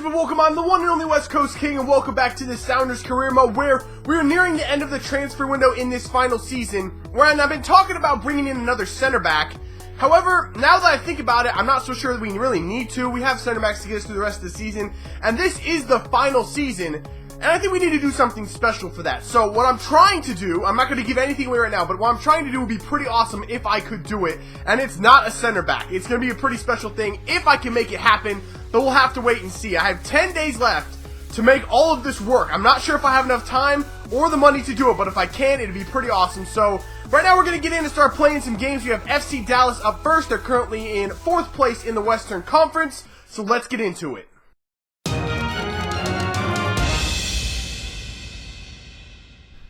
but welcome. I'm the one and only West Coast King, and welcome back to the Sounders Career Mode, where we're nearing the end of the transfer window in this final season, where I've been talking about bringing in another center back. However, now that I think about it, I'm not so sure that we really need to. We have center backs to get us through the rest of the season, and this is the final season, and I think we need to do something special for that. So what I'm trying to do, I'm not going to give anything away right now, but what I'm trying to do would be pretty awesome if I could do it, and it's not a center back. It's going to be a pretty special thing if I can make it happen, but we'll have to wait and see. I have 10 days left to make all of this work. I'm not sure if I have enough time or the money to do it, but if I can, it'd be pretty awesome. So right now we're going to get in and start playing some games. We have FC Dallas up first. They're currently in 4th place in the Western Conference, so let's get into it.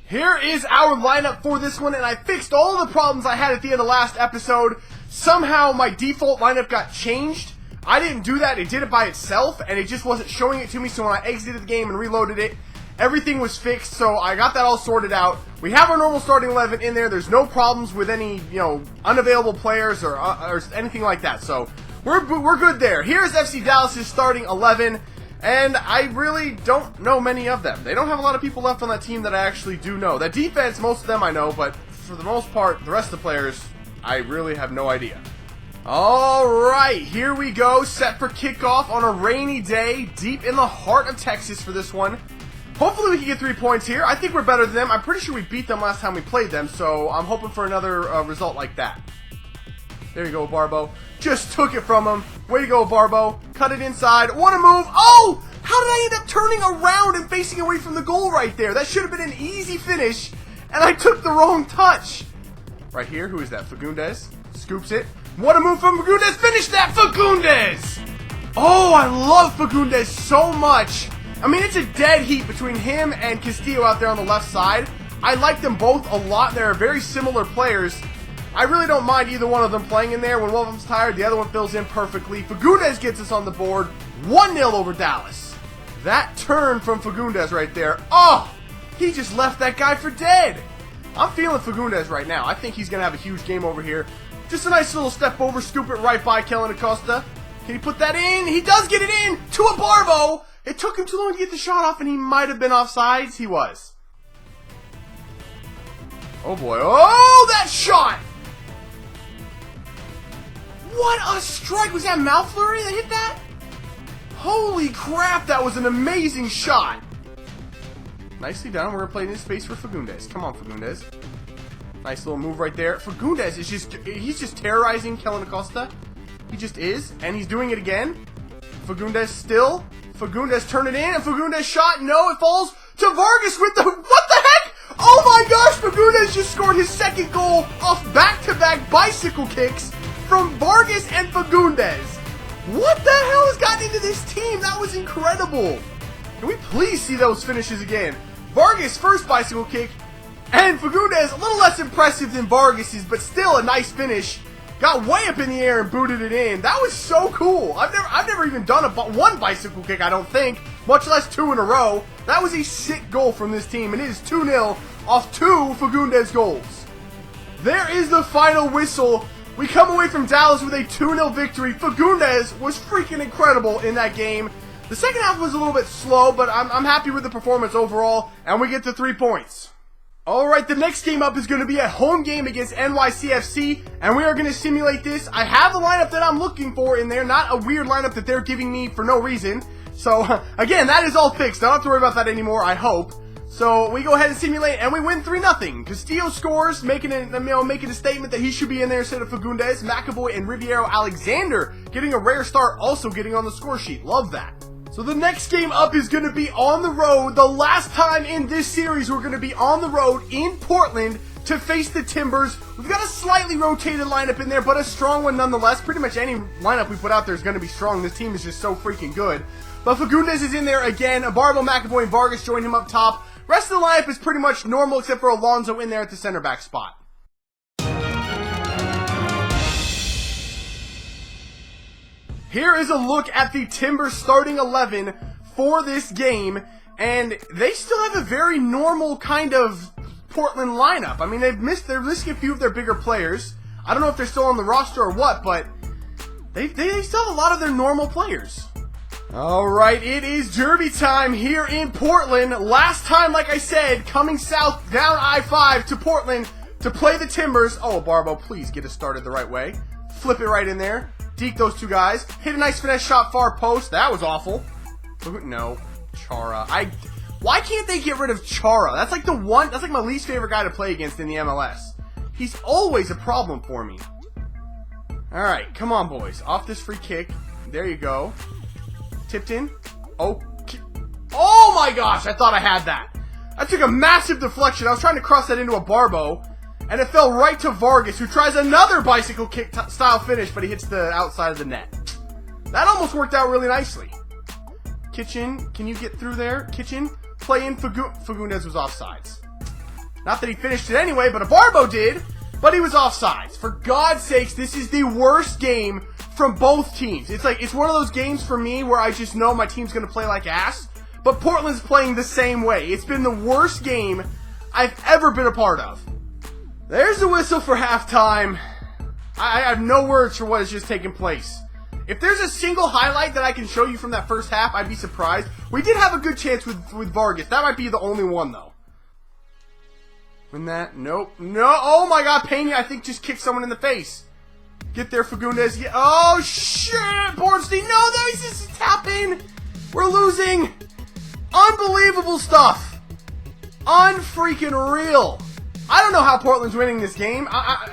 Here is our lineup for this one, and I fixed all the problems I had at the end of last episode. Somehow my default lineup got changed. I didn't do that, it did it by itself, and it just wasn't showing it to me, so when I exited the game and reloaded it, everything was fixed, so I got that all sorted out. We have our normal starting 11 in there. There's no problems with any, unavailable players or anything like that, so we're good there. Here's FC Dallas' starting 11. And I really don't know many of them. They don't have a lot of people left on that team that I actually do know. That defense, most of them I know, but for the most part, the rest of the players, I really have no idea. Alright, here we go. Set for kickoff on a rainy day, deep in the heart of Texas for this one. Hopefully we can get 3 points here. I think we're better than them. I'm pretty sure we beat them last time we played them, so I'm hoping for another result like that. There you go, Barbo. Just took it from him. Way to go, Barbo. Cut it inside. Want to move. Oh! How did I end up turning around and facing away from the goal right there? That should have been an easy finish, and I took the wrong touch. Right here, who is that? Fagundes. Scoops it. What a move from Fagundes. Finish that, Fagundes! Oh, I love Fagundes so much. I mean, it's a dead heat between him and Castillo out there on the left side. I like them both a lot. They're very similar players. I really don't mind either one of them playing in there. When one of them's tired, the other one fills in perfectly. Fagundes gets us on the board. 1-0 over Dallas. That turn from Fagundes right there. Oh, he just left that guy for dead. I'm feeling Fagundes right now. I think he's going to have a huge game over here. Just a nice little step over, scoop it right by Kellen Acosta. Can he put that in? He does get it in to a Barbo. It took him too long to get the shot off, and he might have been offsides. He was. Oh, boy. Oh, that shot. What a strike! Was that Malfleury that hit that? Holy crap, that was an amazing shot. Nicely done. We're going to play in this space for Fagundes. Come on, Fagundes. Nice little move right there. Fagundes is he's just terrorizing Kellen Acosta. He just is, and he's doing it again. Fagundes still. Fagundes turn it in, and Fagundes shot. No, it falls to Vargas with the... What the heck? Oh my gosh, Fagundes just scored his second goal off back-to-back bicycle kicks from Vargas and Fagundes. What the hell has gotten into this team? That was incredible. Can we please see those finishes again? Vargas' first bicycle kick, and Fagundes a little less impressive than Vargas's, but still a nice finish. Got way up in the air and booted it in. That was so cool. I've never even done one bicycle kick, I don't think, much less 2 in a row. That was a sick goal from this team, and it is 2-0 off 2 Fagundes goals. There is the final whistle. We come away from Dallas with a 2-0 victory. Fagundes was freaking incredible in that game. The second half was a little bit slow, but I'm happy with the performance overall, and we get the 3 points. Alright, the next game up is going to be a home game against NYCFC, and we are going to simulate this. I have the lineup that I'm looking for in there, not a weird lineup that they're giving me for no reason. So, again, that is all fixed. I don't have to worry about that anymore, I hope. So we go ahead and simulate, and we win 3-0. Castillo scores, making a statement that he should be in there instead of Fagundes. McAvoy and Riviero Alexander getting a rare start, also getting on the score sheet. Love that. So the next game up is going to be on the road. The last time in this series, we're going to be on the road in Portland to face the Timbers. We've got a slightly rotated lineup in there, but a strong one nonetheless. Pretty much any lineup we put out there is going to be strong. This team is just so freaking good. But Fagundes is in there again. Barbo, McAvoy, and Vargas join him up top. Rest of the lineup is pretty much normal except for Alonso in there at the center back spot. Here is a look at the Timbers starting 11 for this game, and they still have a very normal kind of Portland lineup. I mean, they're missing a few of their bigger players. I don't know if they're still on the roster or what, but they still have a lot of their normal players. Alright, it is derby time here in Portland. Last time, like I said, coming south down I-5 to Portland to play the Timbers. Oh, Barbo, please get us started the right way. Flip it right in there. Deke those two guys. Hit a nice finesse shot far post. That was awful. No. Chara. Why can't they get rid of Chara? That's like my least favorite guy to play against in the MLS. He's always a problem for me. Alright, come on, boys. Off this free kick. There you go. Tipped in. Oh my gosh, I thought I had that. I took a massive deflection. I was trying to cross that into a Barbo, and it fell right to Vargas, who tries another bicycle kick style finish, but he hits the outside of the net. That almost worked out really nicely. Kitchen, can you get through there? Kitchen, play in. Fagundes was offsides. Not that he finished it anyway, but a Barbo did, but he was offsides. For God's sakes, this is the worst game from both teams. It's one of those games for me where I just know my team's going to play like ass, but Portland's playing the same way. It's been the worst game I've ever been a part of. There's the whistle for halftime. I have no words for what has just taken place. If there's a single highlight that I can show you from that first half, I'd be surprised. We did have a good chance with Vargas. That might be the only one, though. Win that? Nope. No. Oh my God, Pena, I think, just kicked someone in the face. Get there, Fagundes. Yeah. Oh, shit! Bornstein. No, he's just tapping. We're losing. Unbelievable stuff. Unfreaking real. I don't know how Portland's winning this game.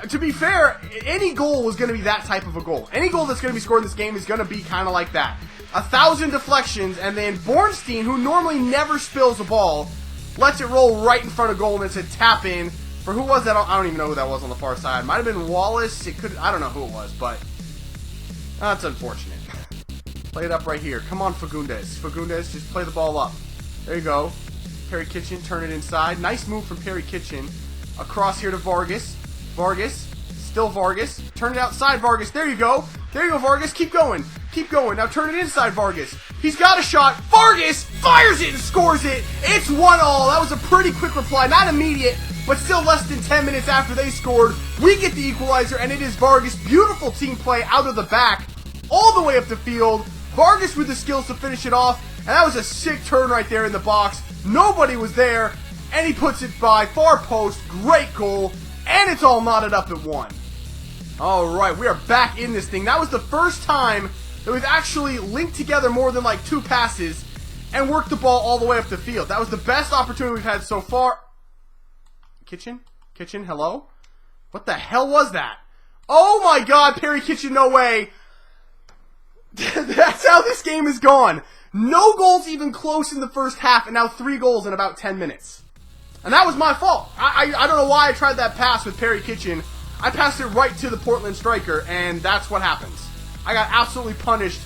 To be fair, any goal was going to be that type of a goal. Any goal that's going to be scored in this game is going to be kind of like that. 1,000 deflections, and then Bornstein, who normally never spills a ball, lets it roll right in front of goal, and it's a tap in. For who was that? I don't even know who that was on the far side. Might have been Wallace. I don't know who it was, but that's unfortunate. Play it up right here. Come on, Fagundes. Fagundes, just play the ball up. There you go. Perry Kitchen, turn it inside. Nice move from Perry Kitchen. Across here to Vargas. Vargas. Still Vargas. Turn it outside, Vargas. There you go. There you go, Vargas. Keep going. Keep going. Now turn it inside, Vargas. He's got a shot. Vargas fires it and scores it. It's 1-1. That was a pretty quick reply. Not immediate, but still less than 10 minutes after they scored. We get the equalizer, and it is Vargas. Beautiful team play out of the back, all the way up the field. Vargas with the skills to finish it off, and that was a sick turn right there in the box. Nobody was there, and he puts it by far post. Great goal, and it's all knotted up at 1. All right, we are back in this thing. That was the first time that we've actually linked together more than like 2 passes and worked the ball all the way up the field. That was the best opportunity we've had so far. Kitchen? Kitchen, hello? What the hell was that? Oh my God, Perry Kitchen, no way. That's how this game is gone. No goals even close in the first half, and now 3 goals in about 10 minutes. And that was my fault. I don't know why I tried that pass with Perry Kitchen. I passed it right to the Portland striker, and that's what happens. I got absolutely punished.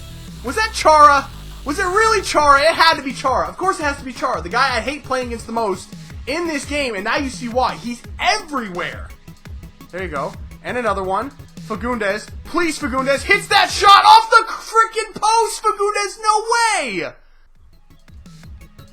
Was that Chara? Was it really Chara? It had to be Chara. Of course it has to be Chara. The guy I hate playing against the most in this game, and now you see why. He's everywhere. There you go. And another one. Fagundes. Please, Fagundes. Hits that shot off the freaking post, Fagundes. No way.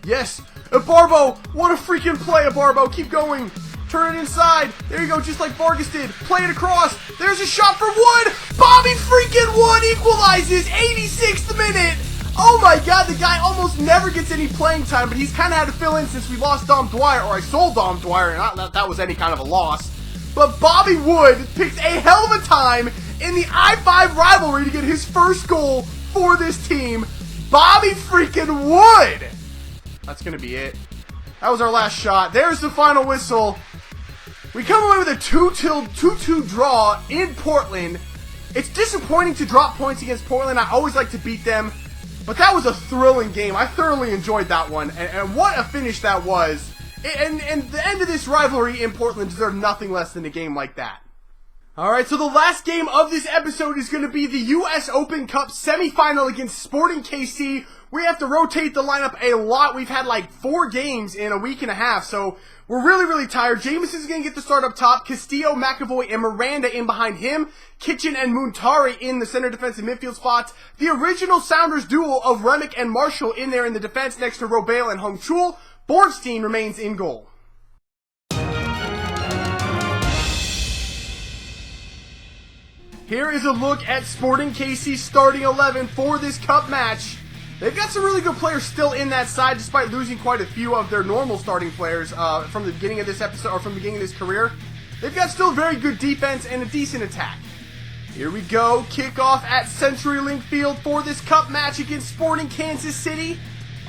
Yes. Barbo. What a freaking play, Barbo. Keep going. Turn it inside. There you go, just like Vargas did. Play it across. There's a shot for Wood. Bobby freaking Wood equalizes. 86th minute. Oh my God, the guy almost never gets any playing time, but he's kind of had to fill in since we lost Dom Dwyer, or I sold Dom Dwyer, and not that was any kind of a loss. But Bobby Wood picked a hell of a time in the I-5 rivalry to get his first goal for this team. Bobby freaking Wood. That's going to be it. That was our last shot. There's the final whistle. We come away with a 2-2 draw in Portland. It's disappointing to drop points against Portland. I always like to beat them. But that was a thrilling game. I thoroughly enjoyed that one. And what a finish that was. And the end of this rivalry in Portland deserved nothing less than a game like that. Alright, so the last game of this episode is going to be the U.S. Open Cup semifinal against Sporting KC. We have to rotate the lineup a lot. We've had like 4 games in a week and a half, so we're really, really tired. Jameson's going to get the start up top. Castillo, McAvoy, and Miranda in behind him. Kitchen and Muntari in the center defensive midfield spots. The original Sounders duo of Remick and Marshall in there in the defense next to Robale and Hong Chul. Bornstein remains in goal. Here is a look at Sporting KC's starting 11 for this cup match. They've got some really good players still in that side, despite losing quite a few of their normal starting players from the beginning of this episode, or from the beginning of this career. They've got still very good defense and a decent attack. Here we go, kickoff at CenturyLink Field for this cup match against Sporting Kansas City.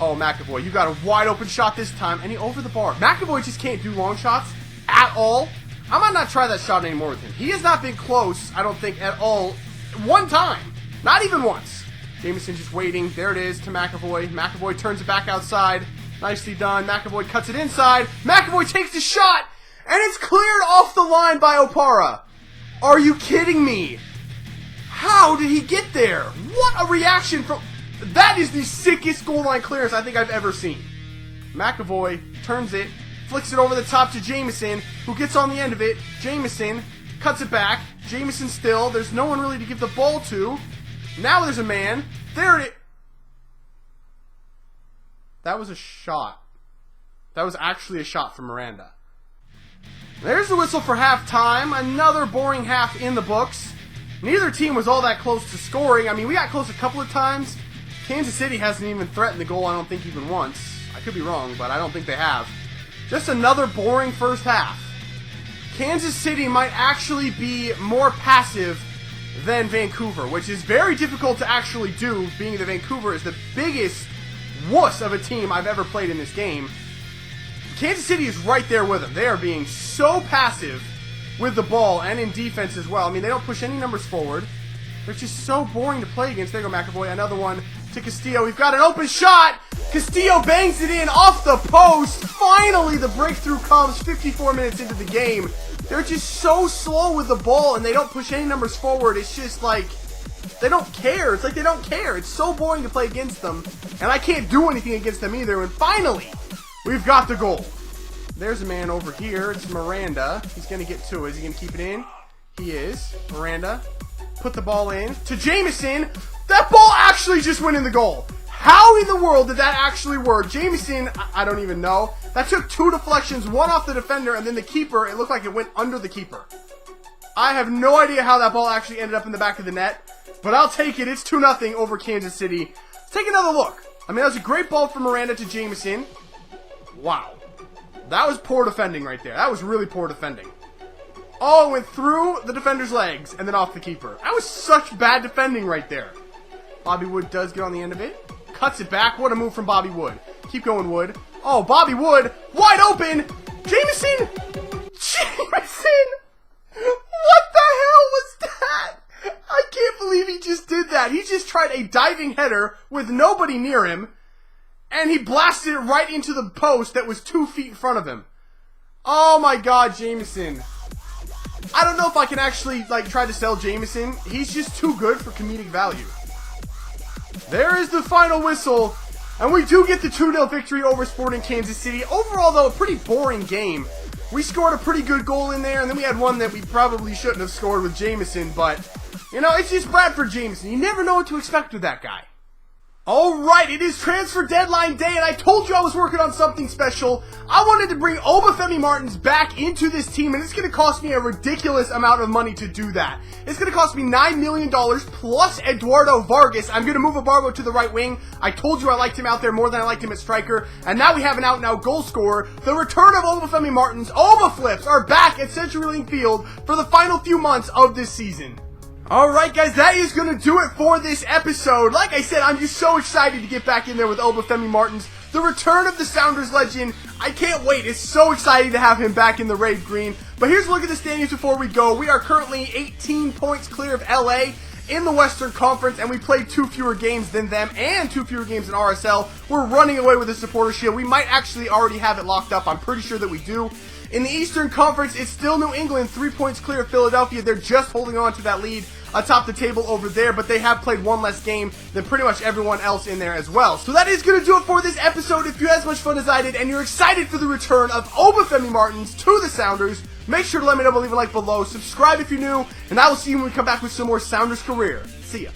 Oh, McAvoy, you got a wide open shot this time, and he over the bar. McAvoy just can't do long shots at all. I might not try that shot anymore with him. He has not been close, I don't think, at all. One time. Not even once. Jameson just waiting. There it is to McAvoy. McAvoy turns it back outside. Nicely done. McAvoy cuts it inside. McAvoy takes the shot, and it's cleared off the line by Opara. Are you kidding me? How did he get there? What a reaction from... That is the sickest goal line clearance I think I've ever seen. McAvoy turns it, flicks it over the top to Jameson, who gets on the end of it. Jameson cuts it back. Jameson still. There's no one really to give the ball to. Now there's a man. There it is. That was a shot. That was actually a shot from Miranda. There's the whistle for halftime. Another boring half in the books. Neither team was all that close to scoring. I mean, we got close a couple of times. Kansas City hasn't even threatened the goal, I don't think, even once. I could be wrong, but I don't think they have. Just another boring first half. Kansas City might actually be more passive than Vancouver, which is very difficult to actually do, being that Vancouver is the biggest wuss of a team I've ever played in this game. Kansas City is right there with them. They are being so passive with the ball and in defense as well. I mean, they don't push any numbers forward. They're just so boring to play against. There you go, McAvoy. Another one to Castillo. We've got an open shot. Castillo bangs it in off the post. Finally, the breakthrough comes 54 minutes into the game. They're just so slow with the ball, and they don't push any numbers forward. It's just like, they don't care. It's like they don't care. It's so boring to play against them, and I can't do anything against them either. And finally, we've got the goal. There's a man over here. It's Miranda. He's going to get to it. Is he going to keep it in? He is. Miranda. Put the ball in. To Jameson. That ball actually just went in the goal. How in the world did that actually work? Jameson, I don't even know. That took two deflections. One off the defender, and then the keeper. It looked like it went under the keeper. I have no idea how that ball actually ended up in the back of the net. But I'll take it. It's 2-0 over Kansas City. Let's take another look. I mean, that was a great ball from Miranda to Jameson. Wow. That was poor defending right there. That was really poor defending. Oh, it went through the defender's legs and then off the keeper. That was such bad defending right there. Bobby Wood does get on the end of it. Cuts it back. What a move from Bobby Wood. Keep going, Wood. Oh, Bobby Wood. Wide open. Jameson. Jameson. What the hell was that? I can't believe he just did that. He just tried a diving header with nobody near him. And he blasted it right into the post that was 2 feet in front of him. Oh my god, Jameson. I don't know if I can actually, try to sell Jameson. He's just too good for comedic value. There is the final whistle. And we do get the 2-0 victory over Sporting Kansas City. Overall, though, a pretty boring game. We scored a pretty good goal in there, and then we had one that we probably shouldn't have scored with Jameson. But, you know, it's just Bradford Jameson. You never know what to expect with that guy. Alright, it is transfer deadline day, and I told you I was working on something special. I wanted to bring Obafemi Martins back into this team, and it's going to cost me a ridiculous amount of money to do that. It's going to cost me $9 million plus Eduardo Vargas. I'm going to move Ouroboros to the right wing. I told you I liked him out there more than I liked him at striker, and now we have an out-and-out goal scorer. The return of Obafemi Martins. Oba Flips are back at CenturyLink Field for the final few months of this season. Alright guys, that is going to do it for this episode. Like I said, I'm just so excited to get back in there with Obafemi Martins. The return of the Sounders legend. I can't wait. It's so exciting to have him back in the Rave Green. But here's a look at the standings before we go. We are currently 18 points clear of LA in the Western Conference, and we played 2 fewer games than them and 2 fewer games in RSL. We're running away with the Supporter Shield. We might actually already have it locked up. I'm pretty sure that we do. In the Eastern Conference, it's still New England, 3 points clear of Philadelphia. They're just holding on to that lead atop the table over there, but they have played one less game than pretty much everyone else in there as well. So that is going to do it for this episode. If you had as much fun as I did and you're excited for the return of Obafemi Martins to the Sounders, make sure to let me know by leaving a like below. Subscribe if you're new, and I will see you when we come back with some more Sounders Career. See ya.